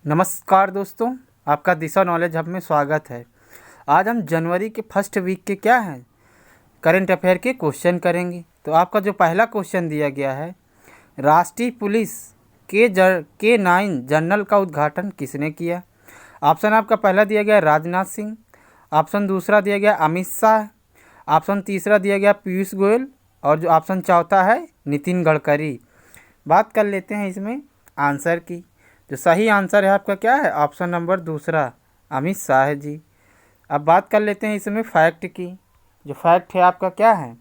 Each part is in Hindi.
नमस्कार दोस्तों, आपका दिशा नॉलेज हब में स्वागत है। आज हम जनवरी के फर्स्ट वीक के क्या हैं करंट अफेयर के क्वेश्चन करेंगे। तो आपका जो पहला क्वेश्चन दिया गया है, राष्ट्रीय पुलिस के 9 जनरल का उद्घाटन किसने किया। ऑप्शन आपका पहला दिया गया राजनाथ सिंह, ऑप्शन दूसरा दिया गया अमित शाह, ऑप्शन तीसरा दिया गया पीयूष गोयल और जो ऑप्शन चौथा है नितिन गडकरी। बात कर लेते हैं इसमें आंसर की। जो सही आंसर है आपका क्या है, ऑप्शन नंबर दूसरा अमित शाह जी। अब बात कर लेते हैं इसमें फैक्ट की। जो फैक्ट है आपका क्या है,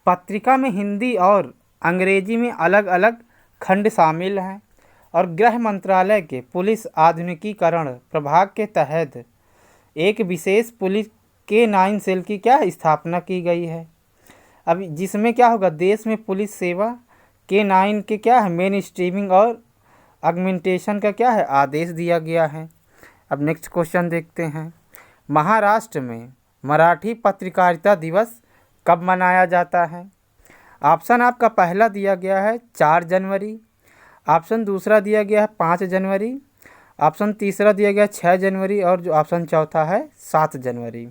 पत्रिका में हिंदी और अंग्रेजी में अलग अलग खंड शामिल हैं और गृह मंत्रालय के पुलिस आधुनिकीकरण प्रभाग के तहत एक विशेष पुलिस K9 सेल की क्या स्थापना की गई है। अब जिसमें क्या होगा, देश में पुलिस सेवा K9 के क्या है मेन स्ट्रीमिंग और ऑगमेंटेशन का क्या है आदेश दिया गया है। अब नेक्स्ट क्वेश्चन देखते हैं, महाराष्ट्र में मराठी पत्रकारिता दिवस कब मनाया जाता है। ऑप्शन आपका पहला दिया गया है 4 जनवरी, ऑप्शन दूसरा दिया गया है 5 जनवरी, ऑप्शन तीसरा दिया गया 6 जनवरी और जो ऑप्शन चौथा है 7 जनवरी।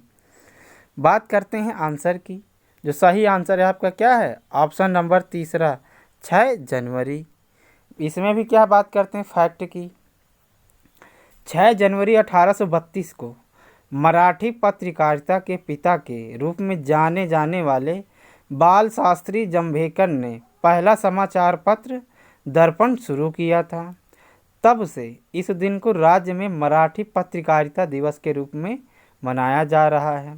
बात करते हैं आंसर की। जो सही आंसर है आपका क्या है, ऑप्शन नंबर तीसरा 6 जनवरी। इसमें भी क्या बात करते हैं फैक्ट की। 6 जनवरी 1832 को मराठी पत्रकारिता के पिता के रूप में जाने जाने वाले बाल शास्त्री जंभेकर ने पहला समाचार पत्र दर्पण शुरू किया था। तब से इस दिन को राज्य में मराठी पत्रकारिता दिवस के रूप में मनाया जा रहा है।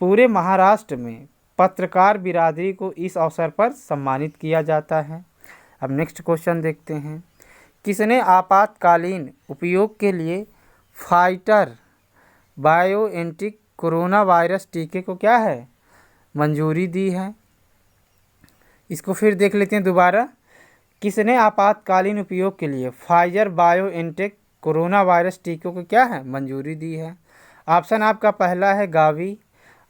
पूरे महाराष्ट्र में पत्रकार बिरादरी को इस अवसर पर सम्मानित किया जाता है। अब नेक्स्ट क्वेश्चन देखते हैं, किसने आपातकालीन उपयोग के लिए फाइटर बायोएनटेक कोरोना वायरस टीके को क्या है मंजूरी दी है। इसको फिर देख लेते हैं दोबारा। किसने आपातकालीन उपयोग के लिए फाइजर बायोएनटेक कोरोना वायरस टीके को क्या है मंजूरी दी है। ऑप्शन आपका पहला है गावी,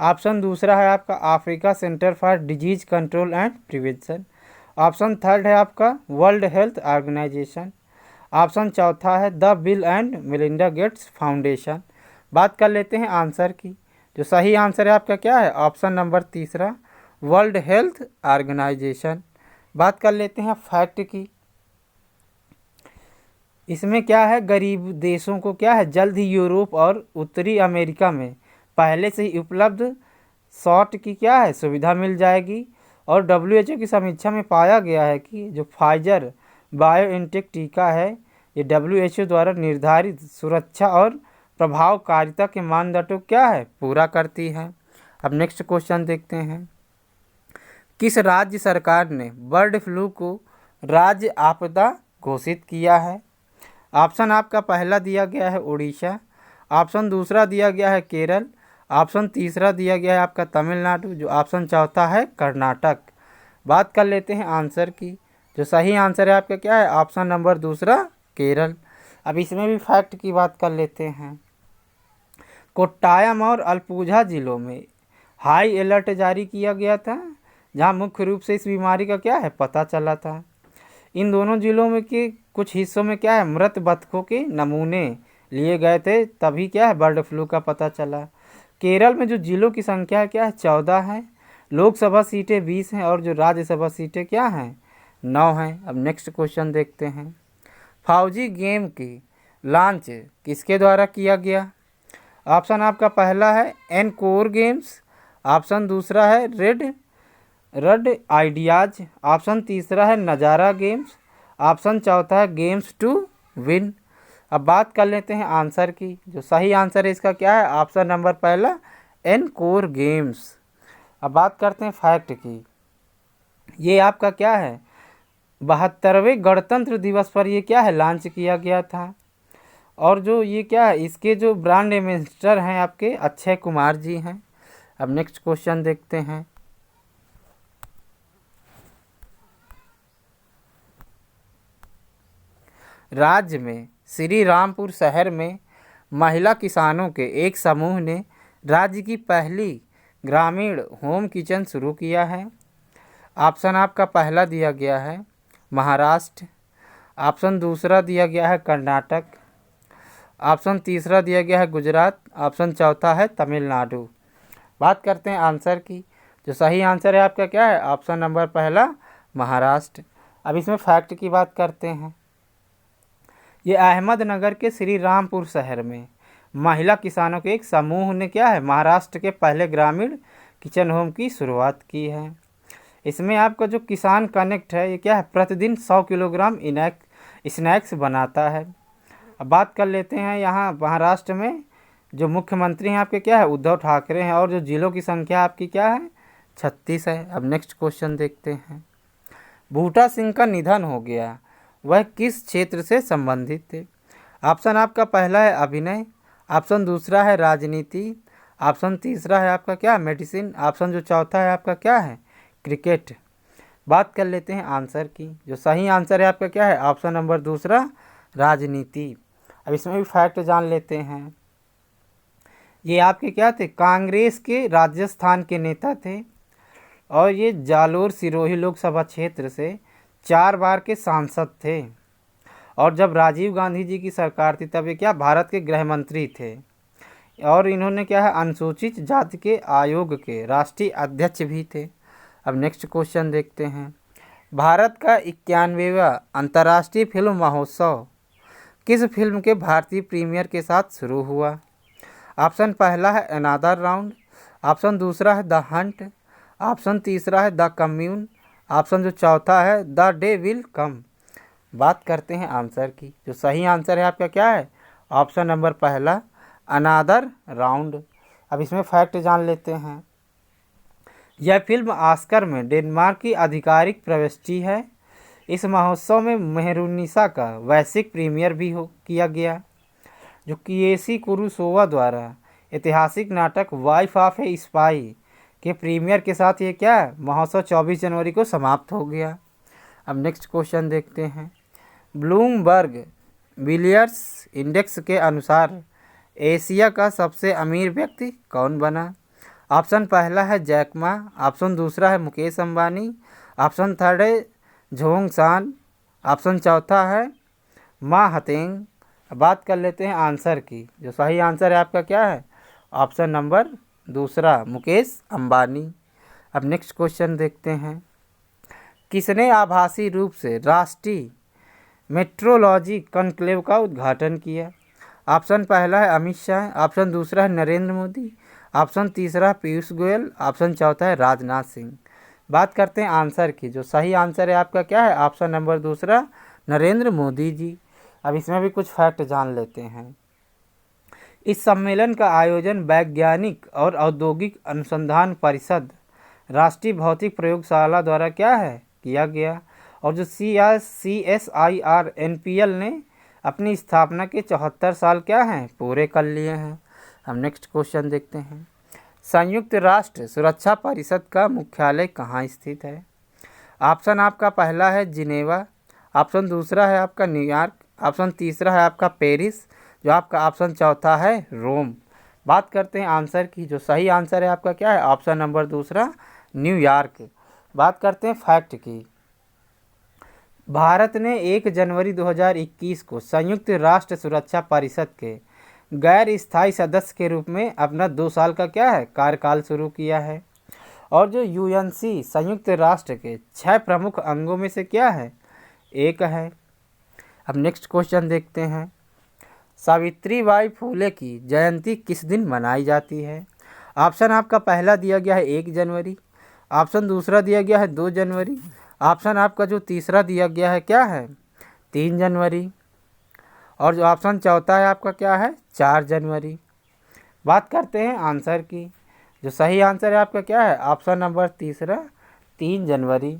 ऑप्शन दूसरा है आपका Africa centre for disease control and prevention, option third है आपका वर्ल्ड हेल्थ ऑर्गेनाइजेशन, ऑप्शन चौथा है the bill and Melinda Gates foundation. बात कर लेते हैं आंसर की। जो सही आंसर है आपका क्या है, ऑप्शन नंबर तीसरा वर्ल्ड हेल्थ ऑर्गेनाइजेशन। बात कर लेते हैं फैक्ट की। इसमें क्या है, गरीब देशों को क्या है जल्द ही यूरोप और उत्तरी अमेरिका में पहले से ही उपलब्ध शॉट की क्या है सुविधा मिल जाएगी। और WHO की समीक्षा में पाया गया है कि जो फाइजर बायोएनटेक टीका है ये WHO द्वारा निर्धारित सुरक्षा और प्रभावकारिता के मानदंडों क्या है पूरा करती है। अब नेक्स्ट क्वेश्चन देखते हैं, किस राज्य सरकार ने बर्ड फ्लू को राज्य आपदा घोषित किया है। ऑप्शन आपका पहला दिया गया है उड़ीसा, ऑप्शन दूसरा दिया गया है केरल, ऑप्शन तीसरा दिया गया है आपका तमिलनाडु, जो ऑप्शन चौथा है कर्नाटक। बात कर लेते हैं आंसर की। जो सही आंसर है आपका क्या है, ऑप्शन नंबर दूसरा केरल। अब इसमें भी फैक्ट की बात कर लेते हैं। कोट्टायम और अल्पुझा जिलों में हाई अलर्ट जारी किया गया था, जहां मुख्य रूप से इस बीमारी का क्या है पता चला था। इन दोनों जिलों में के कुछ हिस्सों में क्या है मृत बतखों के नमूने लिए गए थे, तभी क्या है बर्ड फ्लू का पता चला। केरल में जो जिलों की संख्या क्या है 14 है, लोकसभा सीटें 20 हैं और जो राज्यसभा सीटें क्या हैं 9 हैं। अब नेक्स्ट क्वेश्चन देखते हैं, फौजी गेम की लॉन्च किसके द्वारा किया गया। ऑप्शन आपका पहला है एनकोर गेम्स, ऑप्शन दूसरा है रेड आइडियाज, ऑप्शन तीसरा है नज़ारा गेम्स, ऑप्शन चौथा है गेम्स टू विन। अब बात कर लेते हैं आंसर की। जो सही आंसर है इसका क्या है, ऑप्शन नंबर पहला एनकोर गेम्स। अब बात करते हैं फैक्ट की। ये आपका क्या है 72वें गणतंत्र दिवस पर ये क्या है लॉन्च किया गया था। और जो ये क्या है इसके जो ब्रांड एम्बेसडर हैं आपके अक्षय कुमार जी हैं। अब नेक्स्ट क्वेश्चन देखते हैं, राज्य में श्री रामपुर शहर में महिला किसानों के एक समूह ने राज्य की पहली ग्रामीण होम किचन शुरू किया है। ऑप्शन आपका पहला दिया गया है महाराष्ट्र, ऑप्शन दूसरा दिया गया है कर्नाटक। ऑप्शन तीसरा दिया गया है गुजरात। ऑप्शन चौथा है तमिलनाडु। बात करते हैं आंसर की। जो सही आंसर है आपका क्या है? ऑप्शन नंबर पहला महाराष्ट्र। अब इसमें फैक्ट की बात करते हैं। ये अहमदनगर के श्री रामपुर शहर में महिला किसानों के एक समूह ने क्या है, महाराष्ट्र के पहले ग्रामीण किचन होम की शुरुआत की है। इसमें आपका जो किसान कनेक्ट है ये क्या है, प्रतिदिन 100 किलोग्राम स्नैक्स बनाता है। अब बात कर लेते हैं यहाँ महाराष्ट्र में जो मुख्यमंत्री हैं आपके क्या है, उद्धव ठाकरे हैं। और जो जिलों की संख्या आपकी क्या है, 36 है। अब नेक्स्ट क्वेश्चन देखते हैं। बूटा सिंह का निधन हो गया, वह किस क्षेत्र से संबंधित थे? ऑप्शन आपका पहला है अभिनय। ऑप्शन दूसरा है राजनीति। ऑप्शन तीसरा है आपका क्या, मेडिसिन। ऑप्शन जो चौथा है आपका क्या है, क्रिकेट। बात कर लेते हैं आंसर की। जो सही आंसर है आपका क्या है, ऑप्शन नंबर दूसरा राजनीति। अब इसमें भी फैक्ट जान लेते हैं। ये आपके क्या थे, कांग्रेस के राजस्थान के नेता थे और ये जालोर सिरोही लोकसभा क्षेत्र से 4 बार के सांसद थे। और जब राजीव गांधी जी की सरकार थी तब ये क्या, भारत के गृह मंत्री थे। और इन्होंने क्या है, अनुसूचित जाति के आयोग के राष्ट्रीय अध्यक्ष भी थे। अब नेक्स्ट क्वेश्चन देखते हैं। भारत का 91वां अंतर्राष्ट्रीय फिल्म महोत्सव किस फिल्म के भारतीय प्रीमियर के साथ शुरू हुआ? ऑप्शन पहला है अनदर राउंड। ऑप्शन दूसरा है द हंट। ऑप्शन तीसरा है द कम्यून। ऑप्शन जो चौथा है द डे विल कम। बात करते हैं आंसर की। जो सही आंसर है आपका क्या है, ऑप्शन नंबर पहला अनदर राउंड। अब इसमें फैक्ट जान लेते हैं। यह फिल्म ऑस्कर में डेनमार्क की आधिकारिक प्रविष्टि है। इस महोत्सव में मेहरुनिसा का वैश्विक प्रीमियर भी किया गया। जो किएसी कुरुसोवा द्वारा ऐतिहासिक नाटक वाइफ ऑफ ए स्पाई के प्रीमियर के साथ ये क्या है, महोत्सव 24 जनवरी को समाप्त हो गया। अब नेक्स्ट क्वेश्चन देखते हैं। ब्लूमबर्ग बिलियर्ड्स इंडेक्स के अनुसार एशिया का सबसे अमीर व्यक्ति कौन बना? ऑप्शन पहला है जैक मा। ऑप्शन दूसरा है मुकेश अंबानी। ऑप्शन थर्ड है झोंग शान। ऑप्शन चौथा है मा हतेंग। बात कर लेते हैं आंसर की। जो सही आंसर है आपका क्या है, ऑप्शन नंबर दूसरा मुकेश अंबानी। अब नेक्स्ट क्वेश्चन देखते हैं। किसने आभासी रूप से राष्ट्रीय मेट्रोलॉजी कॉन्क्लेव का उद्घाटन किया? ऑप्शन पहला है अमित शाह। ऑप्शन दूसरा है नरेंद्र मोदी। ऑप्शन तीसरा है पीयूष गोयल। ऑप्शन चौथा है राजनाथ सिंह। बात करते हैं आंसर की। जो सही आंसर है आपका क्या है, ऑप्शन नंबर दूसरा नरेंद्र मोदी जी। अब इसमें भी कुछ फैक्ट जान लेते हैं। इस सम्मेलन का आयोजन वैज्ञानिक और औद्योगिक अनुसंधान परिषद राष्ट्रीय भौतिक प्रयोगशाला द्वारा क्या है, किया गया। और जो CSIR NPL ने अपनी स्थापना के 74 साल क्या हैं, पूरे कर लिए हैं। हम नेक्स्ट क्वेश्चन देखते हैं। संयुक्त राष्ट्र सुरक्षा परिषद का मुख्यालय कहाँ स्थित है? ऑप्शन आपका पहला है जिनेवा। ऑप्शन दूसरा है आपका न्यूयॉर्क। ऑप्शन तीसरा है आपका पेरिस। जो आपका ऑप्शन चौथा है रोम। बात करते हैं आंसर की। जो सही आंसर है आपका क्या है, ऑप्शन नंबर दूसरा न्यूयॉर्क। बात करते हैं फैक्ट की। भारत ने 1 जनवरी 2021 को संयुक्त राष्ट्र सुरक्षा परिषद के गैर स्थायी सदस्य के रूप में अपना 2 साल का क्या है, कार्यकाल शुरू किया है। और जो UNC संयुक्त राष्ट्र के 6 प्रमुख अंगों में से क्या है, एक है। अब नेक्स्ट क्वेश्चन देखते हैं। सावित्रीबाई फुले की जयंती किस दिन मनाई जाती है? ऑप्शन आपका पहला दिया गया है 1 जनवरी। ऑप्शन दूसरा दिया गया है 2 जनवरी। ऑप्शन आपका जो तीसरा दिया गया है क्या है, 3 जनवरी। और जो ऑप्शन चौथा है आपका क्या है, 4 जनवरी। बात करते हैं आंसर की। जो सही आंसर है आपका क्या है, ऑप्शन नंबर तीसरा 3 जनवरी।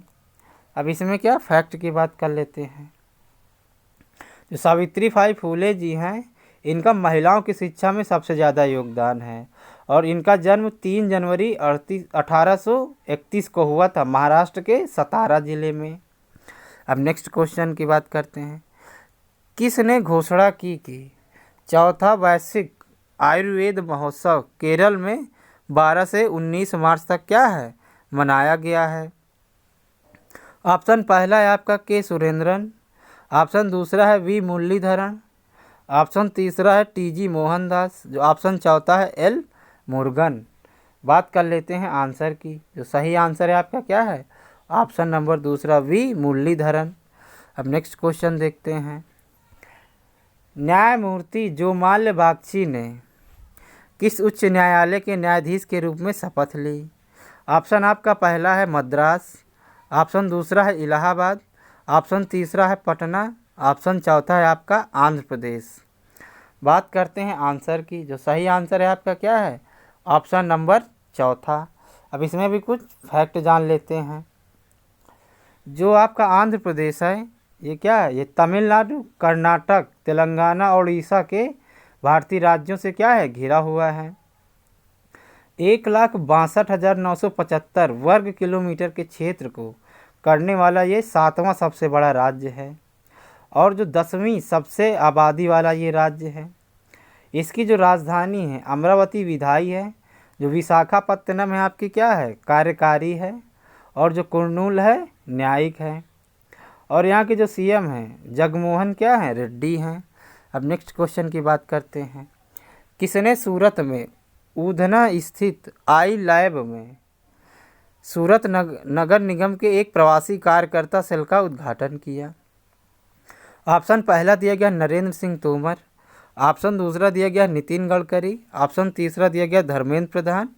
अब इसमें क्या फैक्ट की बात कर लेते हैं। जो सावित्रीबाई फुले जी हैं, इनका महिलाओं की शिक्षा में सबसे ज़्यादा योगदान है। और इनका जन्म 3 जनवरी 1831 को हुआ था महाराष्ट्र के सतारा जिले में। अब नेक्स्ट क्वेश्चन की बात करते हैं। किसने घोषणा की कि चौथा वैश्विक आयुर्वेद महोत्सव केरल में 12 से 19 मार्च तक क्या है, मनाया गया है? ऑप्शन पहला है आपका के सुरेंद्रन। ऑप्शन दूसरा है वी मुरलीधरन। ऑप्शन तीसरा है टी.जी. मोहनदास। जो ऑप्शन चौथा है एल मुरुगन। बात कर लेते हैं आंसर की। जो सही आंसर है आपका क्या है? ऑप्शन नंबर दूसरा वी मुरलीधरन। अब नेक्स्ट क्वेश्चन देखते हैं। न्यायमूर्ति जोमाल्य बागची ने किस उच्च न्यायालय के न्यायाधीश के रूप में शपथ ली? ऑप्शन आपका पहला है मद्रास। ऑप्शन दूसरा है इलाहाबाद। ऑप्शन तीसरा है पटना। ऑप्शन चौथा है आपका आंध्र प्रदेश। बात करते हैं आंसर की। जो सही आंसर है आपका क्या है? ऑप्शन नंबर चौथा। अब इसमें भी कुछ फैक्ट जान लेते हैं। जो आपका आंध्र प्रदेश है ये क्या है? ये तमिलनाडु, कर्नाटक, तेलंगाना और उड़ीसा के भारतीय राज्यों से क्या है? घिरा हुआ है। 1,62,975 वर्ग किलोमीटर के क्षेत्र को करने वाला ये 7वां सबसे बड़ा राज्य है और जो 10वीं सबसे आबादी वाला ये राज्य है। इसकी जो राजधानी है अमरावती विधायी है। जो विशाखापत्तनम है आपकी क्या है? कार्यकारी है। और जो कुर्नूल है न्यायिक है। और यहाँ के जो सीएम हैं जगमोहन क्या हैं? रेड्डी हैं। अब नेक्स्ट क्वेश्चन की बात करते हैं। किसने सूरत में ऊधना स्थित आई लैब में सूरत नगर निगम के एक प्रवासी कार्यकर्ता सेल का उद्घाटन किया? ऑप्शन पहला दिया गया नरेंद्र सिंह तोमर। ऑप्शन दूसरा दिया गया नितिन गडकरी। ऑप्शन तीसरा दिया गया धर्मेंद्र प्रधान।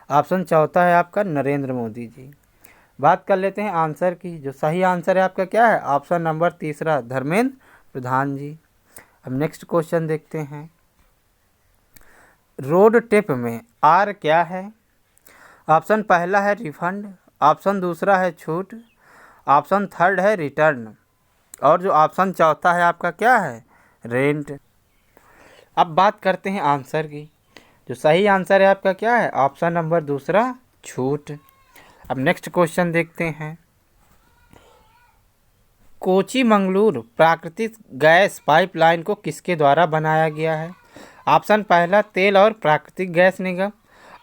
ऑप्शन चौथा है आपका नरेंद्र मोदी जी। बात कर लेते हैं आंसर की। जो सही आंसर है आपका क्या है? ऑप्शन नंबर तीसरा धर्मेंद्र प्रधान जी। अब नेक्स्ट क्वेश्चन देखते हैं। रोड टेप में आर क्या है? ऑप्शन पहला है रिफंड। ऑप्शन दूसरा है छूट। ऑप्शन थर्ड है रिटर्न। और जो ऑप्शन चौथा है आपका क्या है? रेंट। अब बात करते हैं आंसर की। जो सही आंसर है आपका क्या है? ऑप्शन नंबर दूसरा छूट। अब नेक्स्ट क्वेश्चन देखते हैं। कोची मंगलूर प्राकृतिक गैस पाइपलाइन को किसके द्वारा बनाया गया है? ऑप्शन पहला तेल और प्राकृतिक गैस निगम।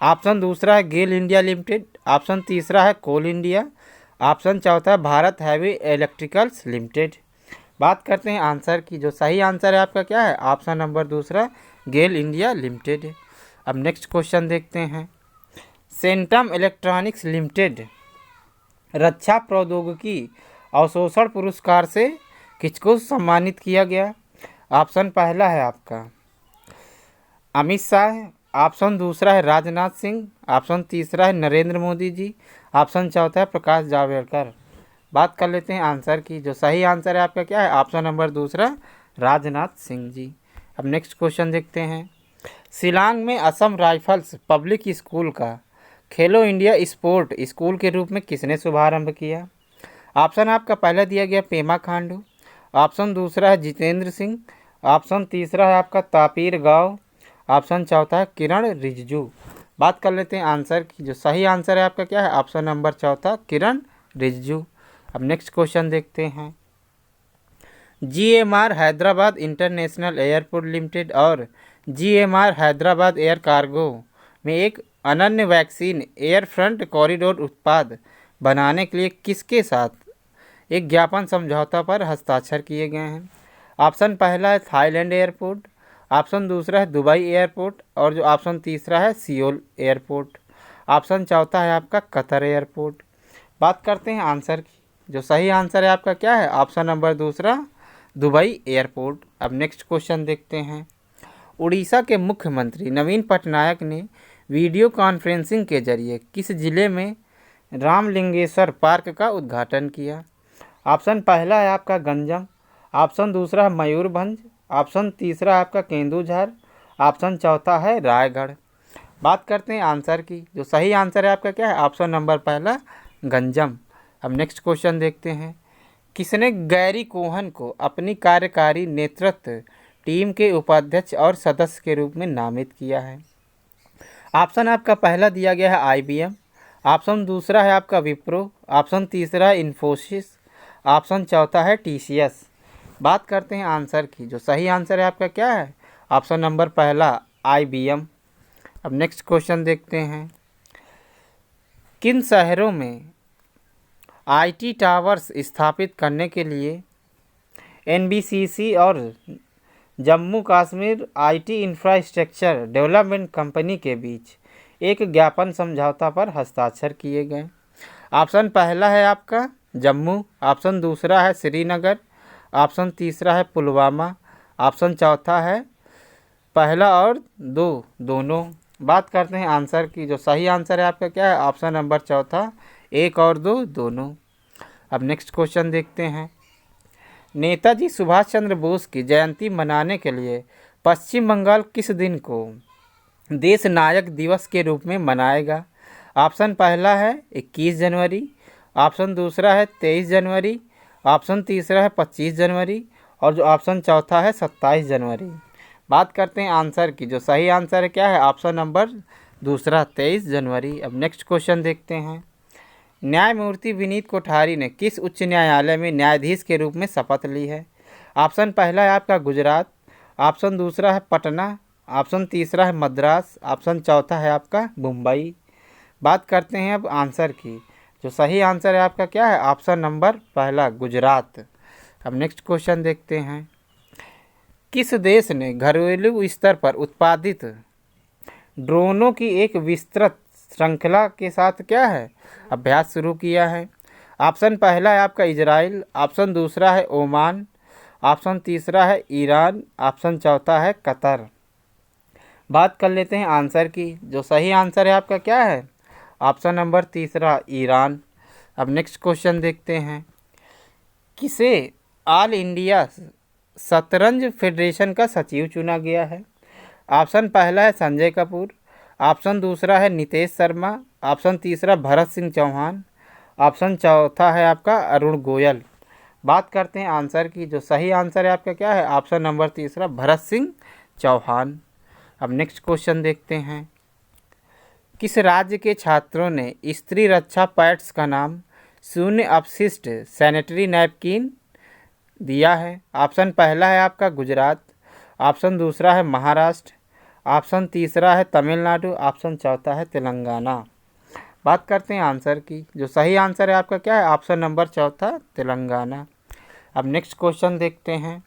ऑप्शन दूसरा है गेल इंडिया लिमिटेड। ऑप्शन तीसरा है कोल इंडिया। ऑप्शन चौथा है भारत हैवी इलेक्ट्रिकल्स लिमिटेड। बात करते हैं आंसर की। जो सही आंसर है आपका क्या है? ऑप्शन नंबर दूसरा गेल इंडिया लिमिटेड। अब नेक्स्ट क्वेश्चन देखते हैं। सेंटम इलेक्ट्रॉनिक्स लिमिटेड रक्षा प्रौद्योगिकी अवशोषण पुरस्कार से किसको सम्मानित किया गया? ऑप्शन पहला है आपका अमित शाह। ऑप्शन दूसरा है राजनाथ सिंह। ऑप्शन तीसरा है नरेंद्र मोदी जी। ऑप्शन चौथा है प्रकाश जावड़ेकर। बात कर लेते हैं आंसर की। जो सही आंसर है आपका क्या है? ऑप्शन नंबर दूसरा राजनाथ सिंह जी। अब नेक्स्ट क्वेश्चन देखते हैं। शिलांग में असम राइफल्स पब्लिक स्कूल का खेलो इंडिया स्पोर्ट स्कूल के रूप में किसने शुभारंभ किया? ऑप्शन आपका पहला दिया गया पेमा खांडू। ऑप्शन दूसरा है जितेंद्र सिंह। ऑप्शन तीसरा है आपका तापिर गांव। ऑप्शन चौथा है किरण रिजिजू। बात कर लेते हैं आंसर की। जो सही आंसर है आपका क्या है? ऑप्शन नंबर चौथा किरण रिजिजू। अब नेक्स्ट क्वेश्चन देखते हैं। GMR Hyderabad international airport limited और GMR हैदराबाद एयर कार्गो में एक अनन्य वैक्सीन एयर फ्रंट कॉरिडोर उत्पाद बनाने के लिए किसके साथ एक ज्ञापन समझौता पर हस्ताक्षर किए गए हैं? ऑप्शन पहला है थाईलैंड एयरपोर्ट। ऑप्शन दूसरा है दुबई एयरपोर्ट। और जो ऑप्शन तीसरा है सियोल एयरपोर्ट। ऑप्शन चौथा है आपका कतर एयरपोर्ट। बात करते हैं आंसर की। जो सही आंसर है आपका क्या है? ऑप्शन नंबर दूसरा दुबई एयरपोर्ट। अब नेक्स्ट क्वेश्चन देखते हैं। उड़ीसा के मुख्यमंत्री नवीन पटनायक ने वीडियो कॉन्फ्रेंसिंग के जरिए किस जिले में रामलिंगेश्वर पार्क का उद्घाटन किया? ऑप्शन पहला है आपका गंजम। ऑप्शन दूसरा है मयूरभंज। ऑप्शन तीसरा है आपका केंदुझर। ऑप्शन चौथा है रायगढ़। बात करते हैं आंसर की। जो सही आंसर है आपका क्या है? ऑप्शन नंबर पहला गंजम। अब नेक्स्ट क्वेश्चन देखते हैं। किसने गैरी कोहन को अपनी कार्यकारी नेतृत्व टीम के उपाध्यक्ष और सदस्य के रूप में नामित किया है? ऑप्शन आपका पहला दिया गया है IBM। ऑप्शन दूसरा है आपका विप्रो। ऑप्शन तीसरा है इन्फोसिस। ऑप्शन चौथा है TCS। बात करते हैं आंसर की। जो सही आंसर है आपका क्या है? ऑप्शन नंबर पहला IBM। अब नेक्स्ट क्वेश्चन देखते हैं। किन शहरों में IT टावर्स स्थापित करने के लिए एनबीसीसी और Jammu Kashmir IT infrastructure development company के बीच एक ज्ञापन समझौता पर हस्ताक्षर किए गए। ऑप्शन पहला है आपका जम्मू, ऑप्शन दूसरा है श्रीनगर, ऑप्शन तीसरा है पुलवामा, ऑप्शन चौथा है पहला और दोनों। बात करते हैं आंसर की। जो सही आंसर है आपका क्या है? ऑप्शन नंबर चौथा, 1 और 2 दोनों। अब नेक्स्ट क्वेश्चन देखते हैं। नेताजी सुभाष चंद्र बोस की जयंती मनाने के लिए पश्चिम बंगाल किस दिन को देश नायक दिवस के रूप में मनाएगा? ऑप्शन पहला है 21 जनवरी, ऑप्शन दूसरा है 23 जनवरी, ऑप्शन तीसरा है 25 जनवरी और जो ऑप्शन चौथा है 27 जनवरी। बात करते हैं आंसर की। जो सही आंसर है क्या है? ऑप्शन नंबर दूसरा 23 जनवरी। अब नेक्स्ट क्वेश्चन देखते हैं। न्यायमूर्ति विनीत कोठारी ने किस उच्च न्यायालय में न्यायाधीश के रूप में शपथ ली है? ऑप्शन पहला है आपका गुजरात, ऑप्शन दूसरा है पटना, ऑप्शन तीसरा है मद्रास, ऑप्शन चौथा है आपका मुंबई। बात करते हैं अब आंसर की। जो सही आंसर है आपका क्या है? ऑप्शन नंबर पहला गुजरात। अब नेक्स्ट क्वेश्चन देखते हैं। किस देश ने घरेलू स्तर पर उत्पादित ड्रोनों की एक विस्तृत श्रृंखला के साथ क्या है अभ्यास शुरू किया है? ऑप्शन पहला है आपका इजराइल, ऑप्शन दूसरा है ओमान, ऑप्शन तीसरा है ईरान, ऑप्शन चौथा है कतर। बात कर लेते हैं आंसर की। जो सही आंसर है आपका क्या है? ऑप्शन नंबर तीसरा ईरान। अब नेक्स्ट क्वेश्चन देखते हैं। किसे ऑल इंडिया शतरंज फेडरेशन का सचिव चुना गया है? ऑप्शन पहला है संजय कपूर, ऑप्शन दूसरा है नितेश शर्मा, ऑप्शन तीसरा भरत सिंह चौहान, ऑप्शन चौथा है आपका अरुण गोयल। बात करते हैं आंसर की। जो सही आंसर है आपका क्या है? ऑप्शन नंबर तीसरा भरत सिंह चौहान। अब नेक्स्ट क्वेश्चन देखते हैं। किस राज्य के छात्रों ने स्त्री रक्षा पैड्स का नाम शून्य अपशिष्ट सैनिटरी नैपकिन दिया है? ऑप्शन पहला है आपका गुजरात, ऑप्शन दूसरा है महाराष्ट्र, ऑप्शन तीसरा है तमिलनाडु, ऑप्शन चौथा है तेलंगाना। बात करते हैं आंसर की। जो सही आंसर है आपका क्या है? ऑप्शन नंबर चौथा तेलंगाना। अब नेक्स्ट क्वेश्चन देखते हैं।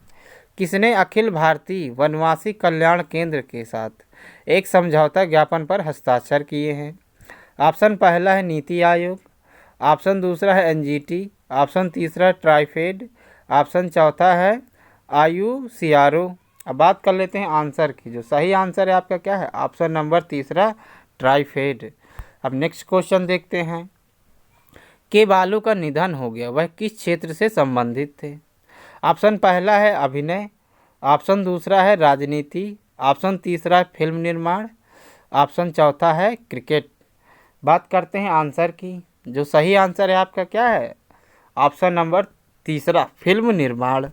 किसने अखिल भारतीय वनवासी कल्याण केंद्र के साथ एक समझौता ज्ञापन पर हस्ताक्षर किए हैं? ऑप्शन पहला है नीति आयोग, ऑप्शन दूसरा है एनजीटी, ऑप्शन तीसरा है ट्राइफेड, ऑप्शन चौथा है IUCRO। अब बात कर लेते हैं आंसर की। जो सही आंसर है आपका क्या है? ऑप्शन नंबर तीसरा ट्राइफेड। अब नेक्स्ट क्वेश्चन देखते हैं। के बालू का निधन हो गया, वह किस क्षेत्र से संबंधित थे? ऑप्शन पहला है अभिनय, ऑप्शन दूसरा है राजनीति, ऑप्शन तीसरा है फिल्म निर्माण, ऑप्शन चौथा है क्रिकेट। बात करते हैं आंसर की। जो सही आंसर है आपका क्या है? ऑप्शन नंबर तीसरा फिल्म निर्माण।